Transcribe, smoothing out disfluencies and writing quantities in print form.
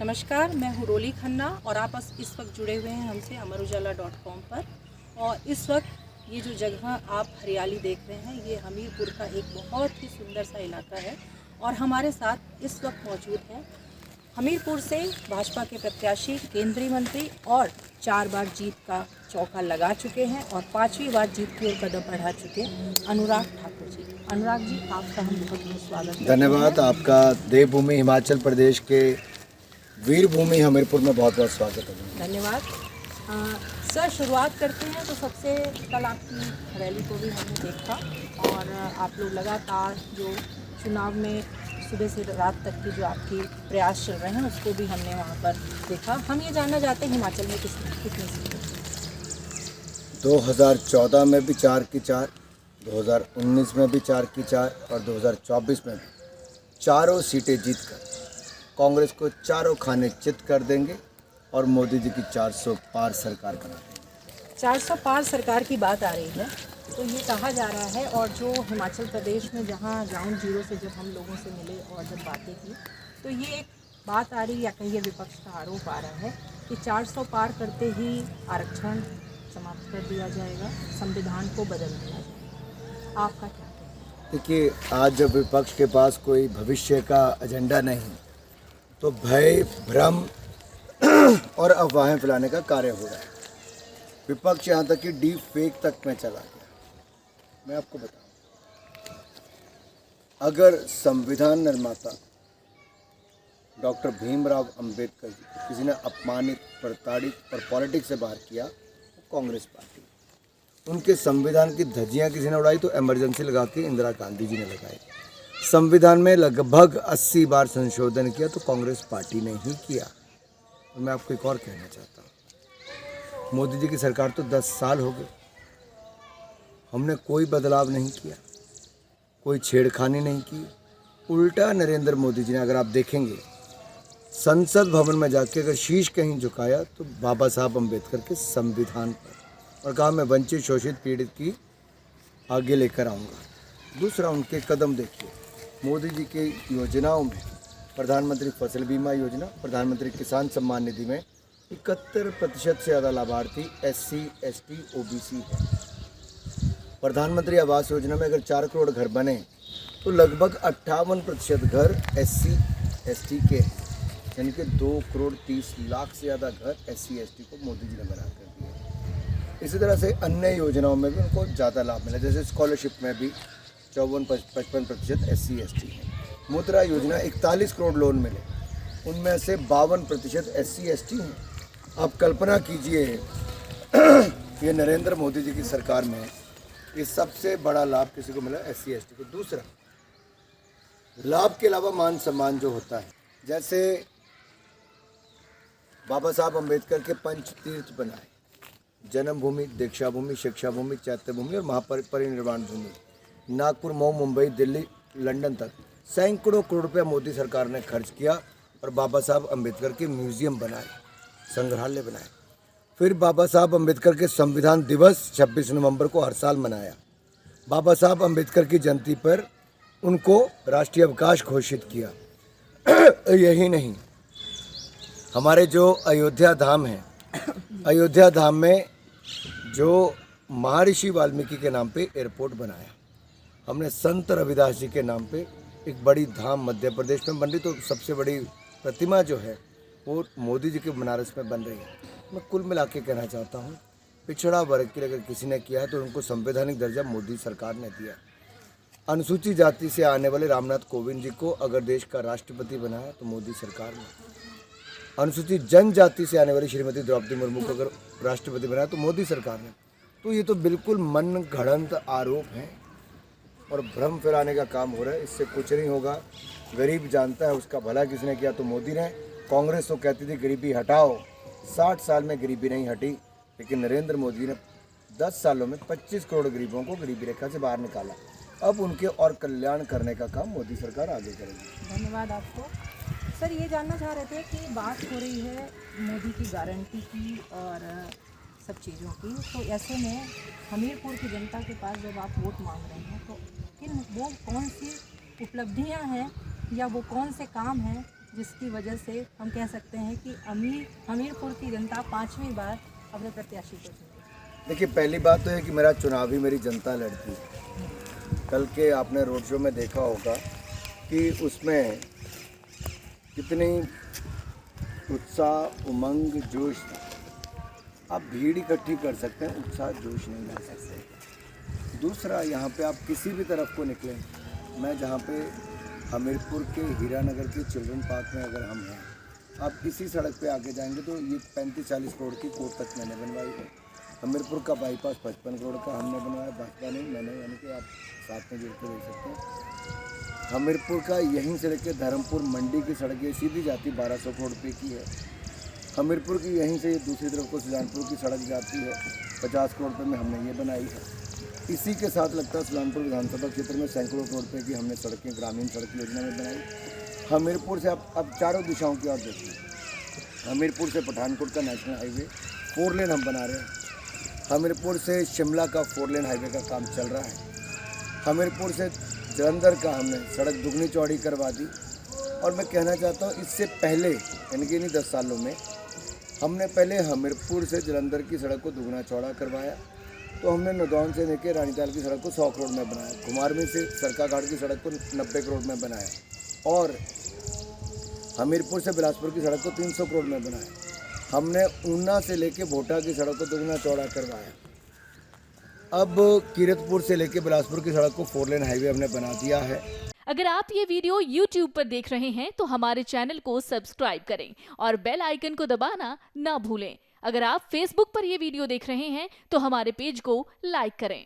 नमस्कार, मैं हूँ रोली खन्ना और आप इस वक्त जुड़े हुए हैं हमसे अमरुजाला.com पर। और इस वक्त ये जो जगह आप हरियाली देख रहे हैं, ये हमीरपुर का एक बहुत ही सुंदर सा इलाका है। और हमारे साथ इस वक्त मौजूद हैं हमीरपुर से भाजपा के प्रत्याशी, केंद्रीय मंत्री और 4 बार जीत का चौका लगा चुके हैं और 5वीं बार जीत की ओर कदम बढ़ा चुके हैं अनुराग ठाकुर जी। अनुराग जी, आपका हम बहुत बहुत स्वागत करते हैं। धन्यवाद। आपका देवभूमि हिमाचल प्रदेश के वीरभूमि हमीरपुर में बहुत बहुत स्वागत है। धन्यवाद। सर, शुरुआत करते हैं। तो सबसे कल आपकी रैली को भी हमने देखा और आप लोग लगातार जो चुनाव में सुबह से रात तक की जो आपकी प्रयास चल रहे हैं उसको भी हमने वहाँ पर देखा। हम ये जानना चाहते हैं हिमाचल में कितनी सीटें? 2014 में भी 4 की 4, 2019 में भी 4 की 4 और 2024 में भी चारों सीटें जीतकर कांग्रेस को चारों खाने चित कर देंगे और मोदी जी की 400 पार सरकार बना देंगे। 400 पार सरकार की बात आ रही है, तो ये कहा जा रहा है। और जो हिमाचल प्रदेश में जहाँ ग्राउंड जीरो से जब हम लोगों से मिले और जब बातें की, तो ये एक बात आ रही, या कहिए विपक्ष का आरोप आ रहा है कि 400 पार करते ही आरक्षण समाप्त कर दिया जाएगा, संविधान को बदल दिया जाएगा। आपका क्या कहना है? देखिए, आज जब विपक्ष के पास कोई भविष्य का एजेंडा नहीं तो भय, भ्रम और अफवाहें फैलाने का कार्य हो रहा है। विपक्ष यहाँ तक कि डीप फेक तक में चला गया। मैं आपको बताऊं, अगर संविधान निर्माता डॉक्टर भीमराव अंबेडकर जी को किसी ने अपमानित, प्रताड़ित और पॉलिटिक्स से बाहर किया तो कांग्रेस पार्टी, उनके संविधान की धज्जियां किसी ने उड़ाई तो इमरजेंसी लगा के इंदिरा गांधी जी ने लगाई। संविधान में लगभग 80 बार संशोधन किया तो कांग्रेस पार्टी ने ही किया। और मैं आपको एक और कहना चाहता हूँ, मोदी जी की सरकार तो 10 साल हो गए, हमने कोई बदलाव नहीं किया, कोई छेड़खानी नहीं की। उल्टा नरेंद्र मोदी जी ने, अगर आप देखेंगे, संसद भवन में जाके अगर शीश कहीं झुकाया तो बाबा साहब अम्बेडकर के संविधान पर, और कहा मैं वंचित, शोषित, पीड़ित की आगे लेकर आऊँगा। दूसरा, उनके कदम देखिए, मोदी जी की योजनाओं में प्रधानमंत्री फसल बीमा योजना, प्रधानमंत्री किसान सम्मान निधि में 71% से ज़्यादा लाभार्थी SC, ST, OBC है। प्रधानमंत्री आवास योजना में अगर 4 करोड़ घर बने तो लगभग 58% घर SC, ST के हैं, यानी कि 2 करोड़ 30 लाख से ज़्यादा घर SC, ST को मोदी जी ने बना कर दिए। इसी तरह से अन्य योजनाओं में भी उनको ज़्यादा लाभ मिला, जैसे स्कॉलरशिप में भी 54-55% SC, ST है। मुद्रा योजना 41 करोड़ लोन मिले, उनमें से 52% SC, ST हैं। आप कल्पना कीजिए ये नरेंद्र मोदी जी की सरकार में ये सबसे बड़ा लाभ किसी को मिला, SC, ST को। दूसरा, लाभ के अलावा मान सम्मान जो होता है, जैसे बाबा साहब अम्बेडकर के पंच तीर्थ बनाए, जन्मभूमि, दीक्षा भूमि, शिक्षा भूमि, चैत्य भूमि और महापरिनिर्वाण भूमि, नागपुर, मऊ, मुंबई, दिल्ली, लंदन तक सैकड़ों करोड़ रुपया मोदी सरकार ने खर्च किया और बाबा साहब अम्बेडकर के म्यूजियम बनाए, संग्रहालय बनाए। फिर बाबा साहब अम्बेडकर के संविधान दिवस 26 नवंबर को हर साल मनाया। बाबा साहब अम्बेडकर की जयंती पर उनको राष्ट्रीय अवकाश घोषित किया। यही नहीं, हमारे जो अयोध्या धाम है, अयोध्या धाम में जो महर्षि वाल्मीकि के नाम पे एयरपोर्ट बनाया हमने, संत रविदास जी के नाम पे एक बड़ी धाम मध्य प्रदेश में बन रही, तो सबसे बड़ी प्रतिमा जो है वो मोदी जी के बनारस में बन रही है। मैं कुल मिला के कहना चाहता हूँ, पिछड़ा वर्ग के लिए अगर किसी ने किया है तो उनको संवैधानिक दर्जा मोदी सरकार ने दिया। अनुसूचित जाति से आने वाले रामनाथ कोविंद जी को अगर देश का राष्ट्रपति बनाया तो मोदी सरकार ने, अनुसूचित जनजाति से आने वाली श्रीमती द्रौपदी मुर्मू को अगर राष्ट्रपति बनाया तो मोदी सरकार ने। तो ये तो बिल्कुल मन गढ़ंत आरोप हैं और भ्रम फैलाने का काम हो रहा है। इससे कुछ नहीं होगा। गरीब जानता है उसका भला किसने किया, तो मोदी ने। कांग्रेस तो कहती थी गरीबी हटाओ, 60 साल में गरीबी नहीं हटी, लेकिन नरेंद्र मोदी ने 10 सालों में 25 करोड़ गरीबों को गरीबी रेखा से बाहर निकाला। अब उनके और कल्याण करने का काम मोदी सरकार आगे करेगी। धन्यवाद आपको। सर, ये जानना चाह रहे थे कि बात हो रही है मोदी की गारंटी की और सब चीज़ों की, तो ऐसे में हमीरपुर की जनता के पास जब आप वोट मांग रहे हैं तो वो कौन सी उपलब्धियां हैं या वो कौन से काम हैं जिसकी वजह से हम कह सकते हैं कि हमीरपुर की जनता 5वीं बार अपने प्रत्याशी को चुने। देखिए, पहली बात तो है कि मेरा चुनाव ही मेरी जनता लड़ती है। कल के आपने रोड शो में देखा होगा कि उसमें कितनी उत्साह, उमंग, जोश था। आप भीड़ इकट्ठी कर सकते हैं, उत्साह जोश नहीं ला सकते। दूसरा, यहाँ पे आप किसी भी तरफ को निकलें, मैं जहाँ पे हमीरपुर के हीरानगर के चिल्ड्रन पार्क में अगर हम हैं, आप इसी सड़क पे आगे जाएंगे तो ये 35-40 करोड़ की कोर्ट तक मैंने बनवाई है। हमीरपुर का बाईपास 55 करोड़ का हमने बनवाया, भाजपा नहीं मैंने, यानी कि आप साथ में जुड़ के देख सकते हैं। हमीरपुर का यहीं से लेकर धर्मपुर मंडी की सड़क ये सीधी जाती 1200 करोड़ रुपये की है। हमीरपुर की यहीं से दूसरी तरफ को सुजानपुर की सड़क जाती है 50 करोड़ रुपये में हमने ये बनाई है। इसी के साथ लगता है सुजानपुर विधानसभा क्षेत्र में सैकड़ों करोड़ रुपये की हमने सड़कें ग्रामीण सड़क योजना में बनाई। हमीरपुर से अब चारों दिशाओं की ओर देखिए। हमीरपुर से पठानकोट का नेशनल हाईवे 4 लेन हम बना रहे हैं। हमीरपुर से शिमला का 4 लेन हाईवे का काम चल रहा है। हमीरपुर से जलंधर का हमने सड़क दुगनी चौड़ी करवा दी। और मैं कहना चाहता हूँ, इससे पहले यानी कि 10 सालों में हमने पहले हमीरपुर से जलंधर की सड़क को दुगना चौड़ा करवाया, तो हमने नदौन से लेकर रानीताल की सड़क को 100 करोड़ में बनाया। घुमारवीं से सरकाघाट की सड़क को 90 करोड़ में बनाया और हमीरपुर से बिलासपुर की सड़क को 300 करोड़ में बनाया। हमने ऊना से लेके भोटा की सड़क को दुगना चौड़ा करवाया। अब कीरतपुर से लेके बिलासपुर की सड़क को 4 लेन हाईवे हमने बना दिया है। अगर आप ये वीडियो YouTube पर देख रहे हैं तो हमारे चैनल को सब्सक्राइब करें और बेल आइकन को दबाना ना भूलें। अगर आप Facebook पर ये वीडियो देख रहे हैं तो हमारे पेज को लाइक करें।